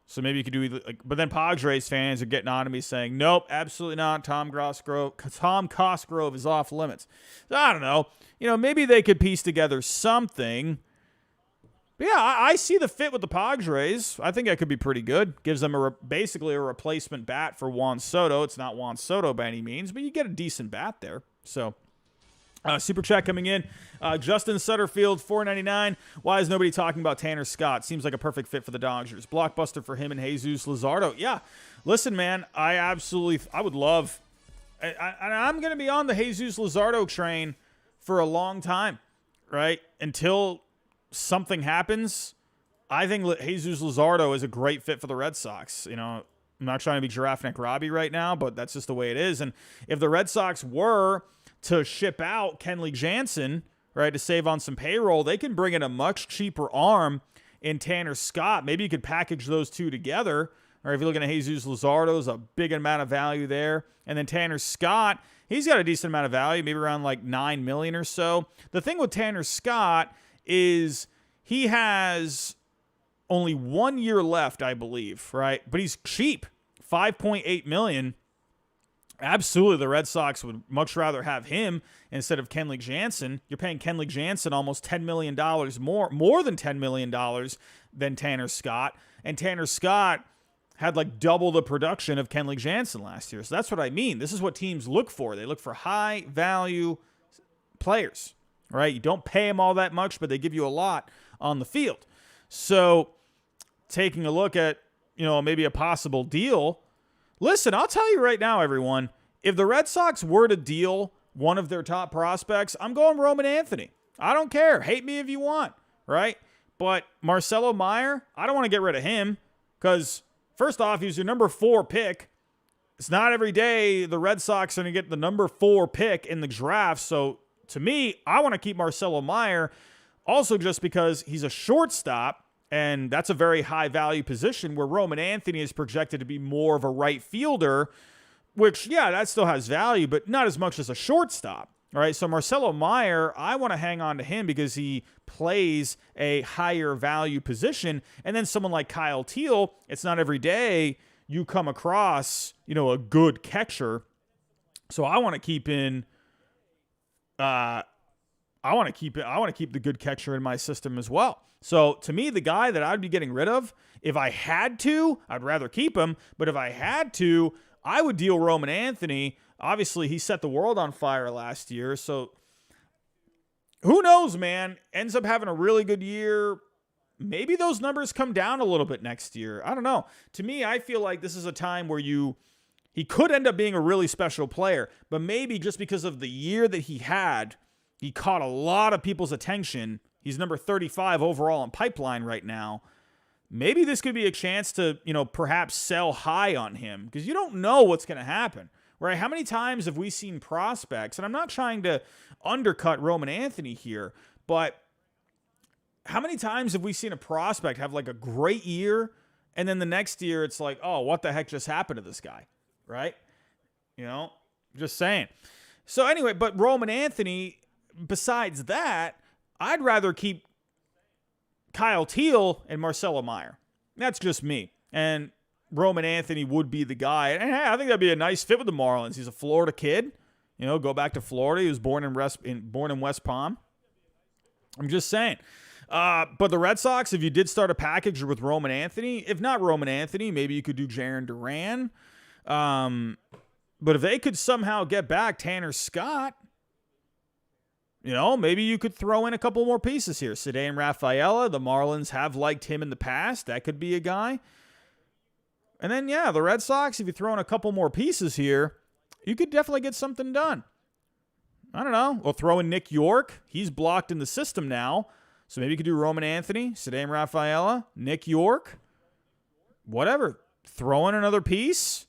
So maybe you could do but then Padres fans are getting on to me saying, nope, absolutely not. Tom Cosgrove is off limits. So I don't know. Maybe they could piece together something. But yeah, I see the fit with the Padres. I think that could be pretty good. Gives them basically a replacement bat for Juan Soto. It's not Juan Soto by any means, but you get a decent bat there. So super chat coming in. Justin Sutterfield, $4.99. Why is nobody talking about Tanner Scott? Seems like a perfect fit for the Dodgers. Blockbuster for him and Jesus Luzardo. Yeah, listen, man, I would love. I'm going to be on the Jesus Luzardo train for a long time, right? Until something happens. I think Jesus Luzardo is a great fit for the Red Sox. I'm not trying to be Giraffe Neck Robbie right now, but that's just the way it is. And if the Red Sox were to ship out Kenley Jansen, right, to save on some payroll, they can bring in a much cheaper arm in Tanner Scott. Maybe you could package those two together. Or if you're looking at Jesus Luzardo's a big amount of value there. And then Tanner Scott, he's got a decent amount of value, maybe around like $9 million or so. The thing with Tanner Scott is he has only 1 year left, I believe, right? But he's cheap, $5.8 million. Absolutely, the Red Sox would much rather have him instead of Kenley Jansen. You're paying Kenley Jansen almost $10 million more than $10 million than Tanner Scott. And Tanner Scott had like double the production of Kenley Jansen last year. So that's what I mean. This is what teams look for. They look for high-value players, right? You don't pay them all that much, but they give you a lot on the field. So taking a look at, maybe a possible deal. Listen, I'll tell you right now, everyone, if the Red Sox were to deal one of their top prospects, I'm going Roman Anthony. I don't care. Hate me if you want, right? But Marcelo Meyer, I don't want to get rid of him because first off, he's your number 4 pick. It's not every day the Red Sox are going to get the number 4 pick in the draft. So to me, I want to keep Marcelo Meyer also just because he's a shortstop, and that's a very high-value position where Roman Anthony is projected to be more of a right fielder, which, yeah, that still has value, but not as much as a shortstop. All right, so Marcelo Meyer, I want to hang on to him because he plays a higher value position. And then someone like Kyle Teal, it's not every day you come across, a good catcher. So I want to keep I want to keep the good catcher in my system as well. So to me, the guy that I'd be getting rid of, if I had to, I'd rather keep him. But if I had to, I would deal Roman Anthony. Obviously, he set the world on fire last year. So who knows, man? Ends up having a really good year. Maybe those numbers come down a little bit next year. I don't know. To me, I feel like this is a time where he could end up being a really special player. But maybe just because of the year that he had, he caught a lot of people's attention. He's number 35 overall in pipeline right now. Maybe this could be a chance to, perhaps sell high on him because you don't know what's going to happen, right? How many times have we seen prospects, and I'm not trying to undercut Roman Anthony here, but how many times have we seen a prospect have like a great year and then the next year it's like, oh, what the heck just happened to this guy, right? Just saying. So anyway, but Roman Anthony, besides that, I'd rather keep Kyle Teal and Marcelo Meyer. That's just me. And Roman Anthony would be the guy. And hey, I think that'd be a nice fit with the Marlins. He's a Florida kid. Go back to Florida. He was born in West Palm. I'm just saying. But the Red Sox, if you did start a package with Roman Anthony, if not Roman Anthony, maybe you could do Jarren Duran. But if they could somehow get back Tanner Scott, maybe you could throw in a couple more pieces here. Ceddanne Rafaela, the Marlins have liked him in the past. That could be a guy. And then, yeah, the Red Sox, if you throw in a couple more pieces here, you could definitely get something done. I don't know. We'll throw in Nick York. He's blocked in the system now. So maybe you could do Roman Anthony, Ceddanne Rafaela, Nick York, whatever. Throw in another piece.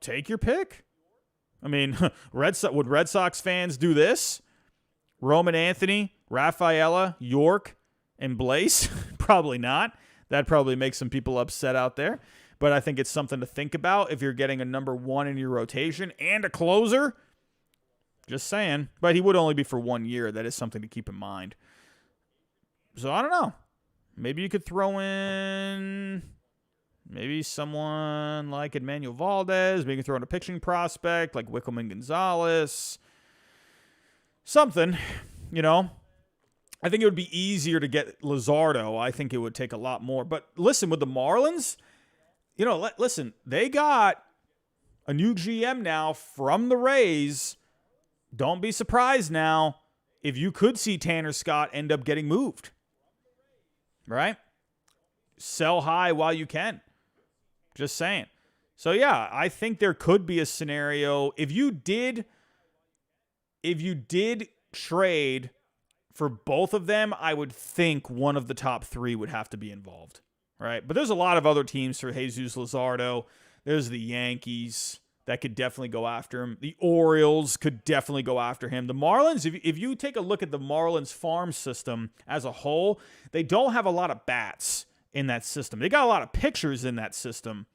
Take your pick. I mean, would Red Sox fans do this? Roman Anthony, Rafaela, York, and Blaze? Probably not. That'd probably make some people upset out there. But I think it's something to think about if you're getting a number 1 in your rotation and a closer. Just saying. But he would only be for 1 year. That is something to keep in mind. So I don't know. Maybe you could throw in maybe someone like Emmanuel Valdez. Maybe you can throw in a pitching prospect like Wickelman Gonzalez. Something, I think it would be easier to get Luzardo. I think it would take a lot more. But listen, with the Marlins, listen, they got a new GM now from the Rays. Don't be surprised now if you could see Tanner Scott end up getting moved. Right? Sell high while you can. Just saying. So, yeah, I think there could be a scenario. If you did trade for both of them, I would think one of the top 3 would have to be involved. Right? But there's a lot of other teams for Jesus Luzardo. There's the Yankees. that could definitely go after him. The Orioles could definitely go after him. The Marlins, if you take a look at the Marlins farm system as a whole, they don't have a lot of bats in that system. They got a lot of pitchers in that system,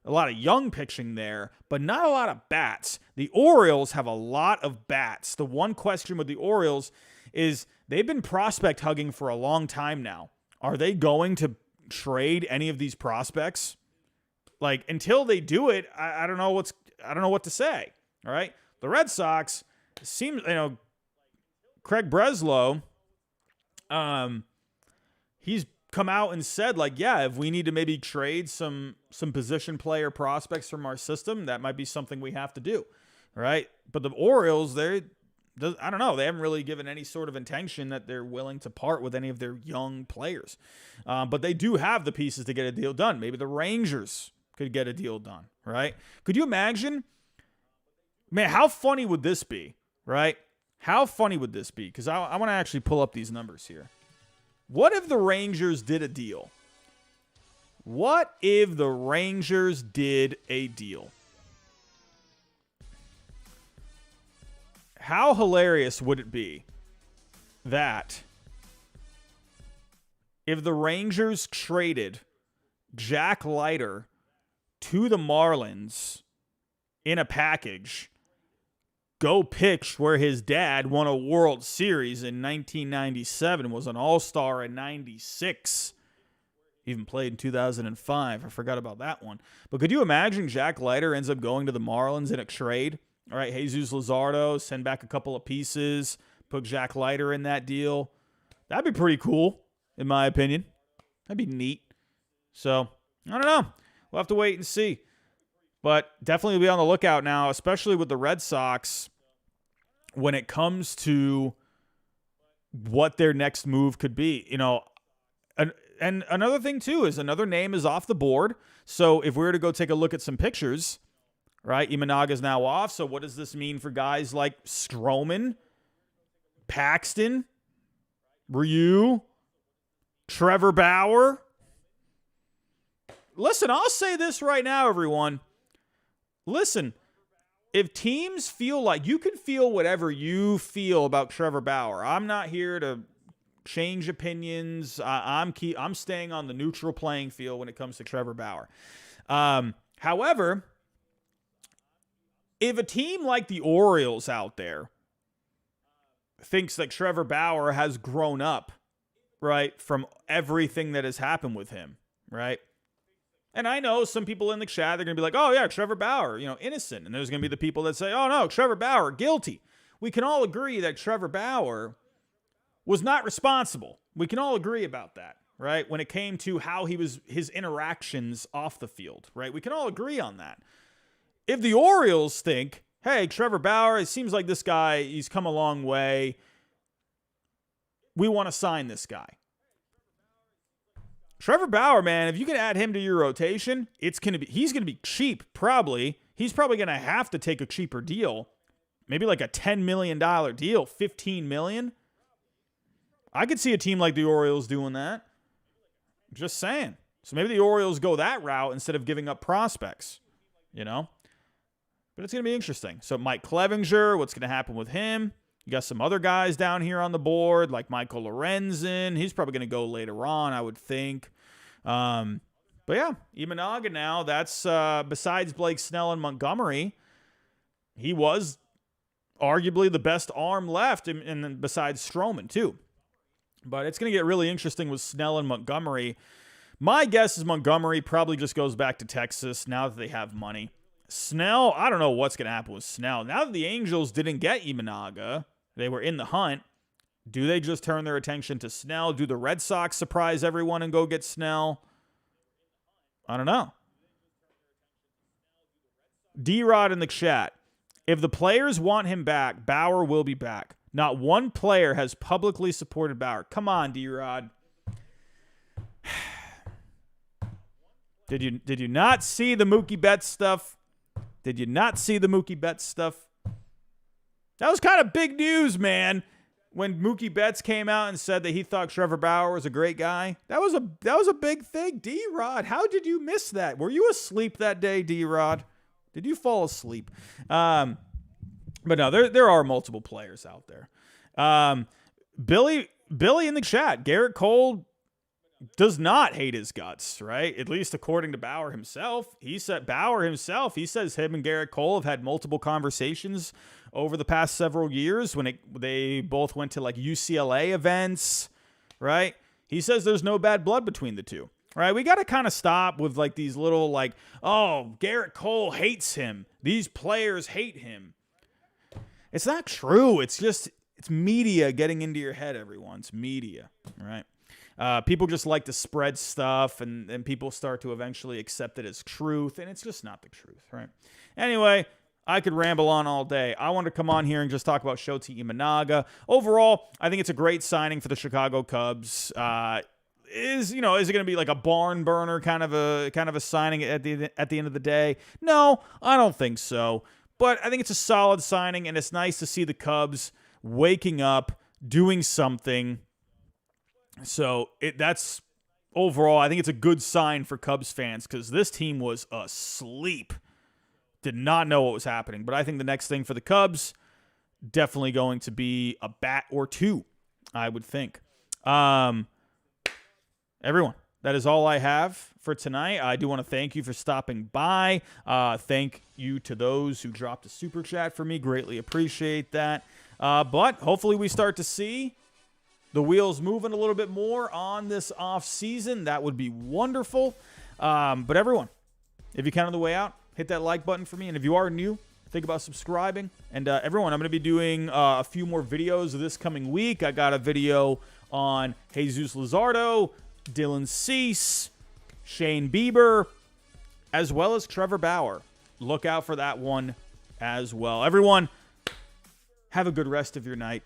a lot of young pitching there, but not a lot of bats. The Orioles have a lot of bats. The one question with the Orioles is they've been prospect hugging for a long time now. Are they going to trade any of these prospects? Like, until they do it, I don't know what to say. All right. The Red Sox seems, Craig Breslow, he's come out and said, like, yeah, if we need to maybe trade some position player prospects from our system, that might be something we have to do. All right. But the Orioles, I don't know. They haven't really given any sort of intention that they're willing to part with any of their young players. But they do have the pieces to get a deal done. Maybe the Rangers could get a deal done, right? Could you imagine? Man, how funny would this be, right? How funny would this be? Because I want to actually pull up these numbers here. What if the Rangers did a deal? What if the Rangers did a deal? How hilarious would it be that if the Rangers traded Jack Leiter to the Marlins in a package, go pitch where his dad won a World Series in 1997, was an All-Star in 96, even played in 2005. I forgot about that one. But could you imagine Jack Leiter ends up going to the Marlins in a trade? All right, Jesus Luzardo, send back a couple of pieces, put Jack Leiter in that deal. That'd be pretty cool, in my opinion. That'd be neat. So, I don't know. We'll have to wait and see. But definitely be on the lookout now, especially with the Red Sox, when it comes to what their next move could be. And another thing, too, is another name is off the board. So if we were to go take a look at some pictures, right, Imanaga's now off. So what does this mean for guys like Stroman, Paxton, Ryu, Trevor Bauer? Listen, I'll say this right now, everyone. Listen, if teams feel like, you can feel whatever you feel about Trevor Bauer. I'm not here to change opinions. I'm staying on the neutral playing field when it comes to Trevor Bauer. However, if a team like the Orioles out there thinks that Trevor Bauer has grown up, right, from everything that has happened with him, right? And I know some people in the chat, they're going to be like, oh, yeah, Trevor Bauer, innocent. And there's going to be the people that say, oh, no, Trevor Bauer, guilty. We can all agree that Trevor Bauer was not responsible. We can all agree about that, right? When it came to how his interactions off the field, right? We can all agree on that. If the Orioles think, hey, Trevor Bauer, it seems like this guy, he's come a long way. We want to sign this guy. Trevor Bauer, man, if you can add him to your rotation, he's going to be cheap, probably. He's probably going to have to take a cheaper deal. Maybe like a $10 million deal, $15 million. I could see a team like the Orioles doing that. Just saying. So maybe the Orioles go that route instead of giving up prospects, But it's going to be interesting. So Mike Clevinger, what's going to happen with him? You got some other guys down here on the board, like Michael Lorenzen. He's probably going to go later on, I would think. But yeah, Imanaga now, that's besides Blake Snell and Montgomery, he was arguably the best arm left, and besides Stroman, too. But it's going to get really interesting with Snell and Montgomery. My guess is Montgomery probably just goes back to Texas now that they have money. Snell, I don't know what's going to happen with Snell. Now that the Angels didn't get Imanaga, they were in the hunt. Do they just turn their attention to Snell? Do the Red Sox surprise everyone and go get Snell? I don't know. D-Rod in the chat. If the players want him back, Bauer will be back. Not one player has publicly supported Bauer. Come on, D-Rod. Did you not see the Mookie Betts stuff? Did you not see the Mookie Betts stuff? That was kind of big news, man. When Mookie Betts came out and said that he thought Trevor Bauer was a great guy. That was a big thing. D-Rod, how did you miss that? Were you asleep that day, D-Rod? Did you fall asleep? But no, there are multiple players out there. Billy in the chat, Garrett Cole does not hate his guts, right? At least according to Bauer himself. He says him and Garrett Cole have had multiple conversations over the past several years when they both went to like UCLA events, right? He says there's no bad blood between the two, right? We got to kind of stop with like these little like, oh, Garrett Cole hates him. These players hate him. It's not true. It's media getting into your head, everyone. It's media, right? People just like to spread stuff, and people start to eventually accept it as truth, and it's just not the truth, right? Anyway, I could ramble on all day. I want to come on here and just talk about Shota Imanaga. Overall, I think it's a great signing for the Chicago Cubs. Is it going to be like a barn burner kind of a signing at the end of the day? No, I don't think so. But I think it's a solid signing, and it's nice to see the Cubs waking up, doing something. So that's overall, I think it's a good sign for Cubs fans because this team was asleep. Did not know what was happening. But I think the next thing for the Cubs, definitely going to be a bat or two, I would think. Everyone, that is all I have for tonight. I do want to thank you for stopping by. Thank you to those who dropped a super chat for me. Greatly appreciate that. But hopefully we start to see the wheels moving a little bit more on this off season. That would be wonderful. But everyone, if you can on the way out, hit that like button for me. And if you are new, think about subscribing. And everyone, I'm going to be doing a few more videos this coming week. I got a video on Jesus Luzardo, Dylan Cease, Shane Bieber, as well as Trevor Bauer. Look out for that one as well. Everyone, have a good rest of your night,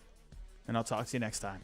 and I'll talk to you next time.